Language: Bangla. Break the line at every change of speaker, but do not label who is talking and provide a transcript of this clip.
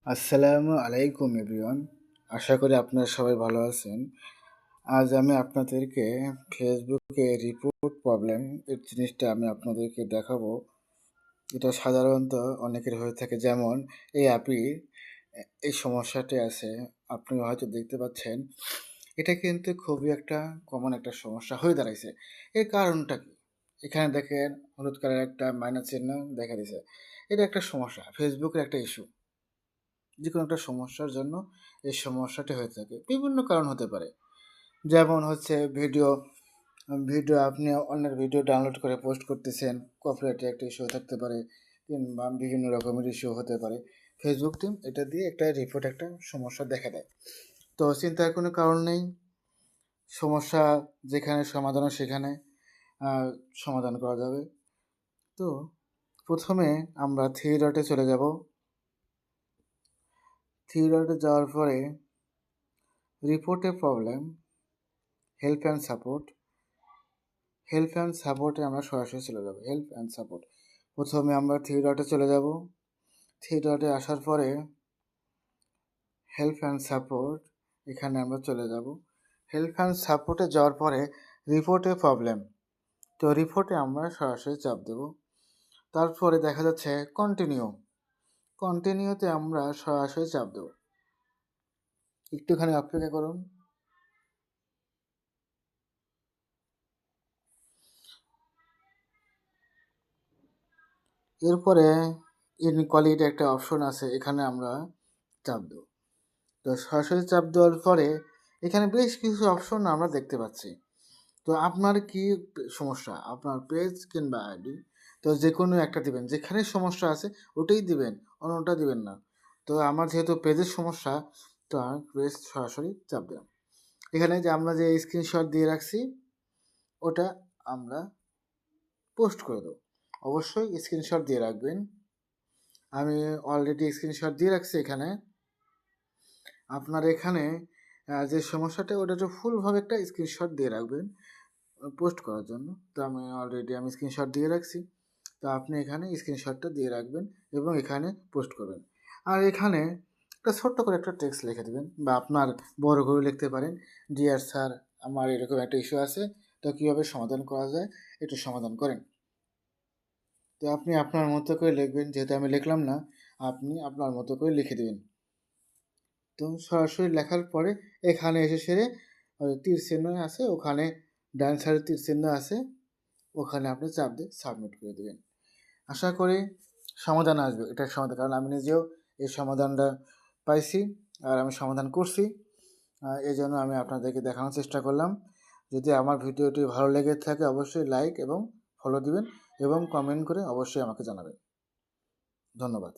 আসসালামু আলাইকুম এভরিওয়ান। আশা করি আপনারা সবাই ভালো আছেন। আজ আমি আপনাদেরকে ফেসবুকে রিপোর্ট প্রবলেম এর জিনিসটা আমি আপনাদেরকে দেখাবো। এটা সাধারণত অনেকের হয়ে থাকে, যেমন এই অ্যাপে এই সমস্যাটি আছে, আপনি হয়তো দেখতে পাচ্ছেন। এটা কিন্তু খুবই একটা কমন একটা সমস্যা হয়ে দাঁড়াইছে। এর কারণটা কি? এখানে দেখেন হলুদ কালার একটা মাইনাস চিহ্ন দেখা দিছে। এটা একটা সমস্যা, ফেসবুকের একটা ইস্যু। যে কোনো একটা সমস্যার জন্য এই সমস্যাটি হয়ে থাকে, বিভিন্ন কারণ হতে পারে। যেমন হচ্ছে ভিডিও ভিডিও আপনি অন্যের ভিডিও ডাউনলোড করে পোস্ট করতেছেন, কপিরাইটের একটা ইস্যু থাকতে পারে, কিংবা বিভিন্ন রকমের ইস্যু হতে পারে। ফেসবুক টিম এটা দিয়ে একটা রিপোর্ট একটা সমস্যা দেখা দেয়। তো চিন্তার কোনো কারণ নেই, সমস্যা যেখানে সমাধান সেখানে সমাধান করা যাবে। তো প্রথমে আমরা থ্রি ডটে চলে যাব। থ্রি ডটে যাওয়ার পরে রিপোর্টে প্রবলেম, হেল্প অ্যান্ড সাপোর্টে আমরা সরাসরি চলে যাব। হেল্প অ্যান্ড সাপোর্ট প্রথমে আমরা থ্রি ডটে চলে যাব। থ্রি ডটে আসার পরে হেল্প অ্যান্ড সাপোর্ট এখানে আমরা চলে যাব। হেল্প অ্যান্ড সাপোর্টে যাওয়ার পরে রিপোর্টে প্রবলেম, তো রিপোর্টে আমরা সরাসরি চাপ দেব। তারপরে দেখা যাচ্ছে কন্টিনিউতে আমরা সরাসরি চাপ দেব। একটুখানি অপেক্ষা করুন। এরপরে ইনকোয়ালিটি একটা অপশন আছে, এখানে আমরা চাপ দেব। তো সরাসরি চাপ দেওয়ার পরে এখানে বেশ কিছু অপশন আমরা দেখতে পাচ্ছি। তো আপনার কি সমস্যা, আপনার পেজ কিংবা আইডি, তো যে কোনো একটা দিবেন, যেখানে সমস্যা আছে ওটাই দিবেন, অন্যটা দিবেন না। তো আমার যেহেতু পেজের সমস্যা, তো আমি পেজ সরাসরি চাপ দিলাম। এখানে যে আমরা যে স্ক্রিনশট দিয়ে রাখছি ওটা আমরা পোস্ট করে দেবো। অবশ্যই স্ক্রিনশট দিয়ে রাখবেন। আমি অলরেডি স্ক্রিনশট দিয়ে রাখছি। এখানে আপনার এখানে যে সমস্যাটা ওটা তো ফুলভাবে একটা স্ক্রিনশট দিয়ে রাখবেন পোস্ট করার জন্য। তো আমি স্ক্রিনশট দিয়ে রাখছি। তো আপনি এখানে স্ক্রিনশটটা দিয়ে রাখবেন এবং এখানে পোস্ট করবেন। আর এখানে একটা ছোট্ট করে একটা টেক্সট লিখে দেবেন, বা আপনার বড় করে লিখতে পারেন, ডিয়ার স্যার, আমার এরকম একটা ইস্যু আছে, তো কীভাবে সমাধান করা যায় একটু সমাধান করেন। তো আপনি আপনার মতো করে লিখবেন, যেহেতু আমি লিখলাম না, আপনি আপনার মতো করে লিখে দেবেন। তো সরাসরি লেখার পরে এখানে এসে সেরে তীর চিহ্ন আছে, ওখানে ডান সাইডে তীর চিহ্ন আছে, ওখানে আপনি চাপ দিয়ে সাবমিট করে দেবেন। আশা করি সমাধান আসবে, এটার সমাধান, কারণ আমি নিজেও এই সমাধানটা পাইছি আর আমি সমাধান করছি। এই জন্য আমি আপনাদেরকে দেখানোর চেষ্টা করলাম। যদি আমার ভিডিওটি ভালো লেগে থাকে অবশ্যই লাইক এবং ফলো দিবেন এবং কমেন্ট করে অবশ্যই আমাকে জানাবেন। ধন্যবাদ।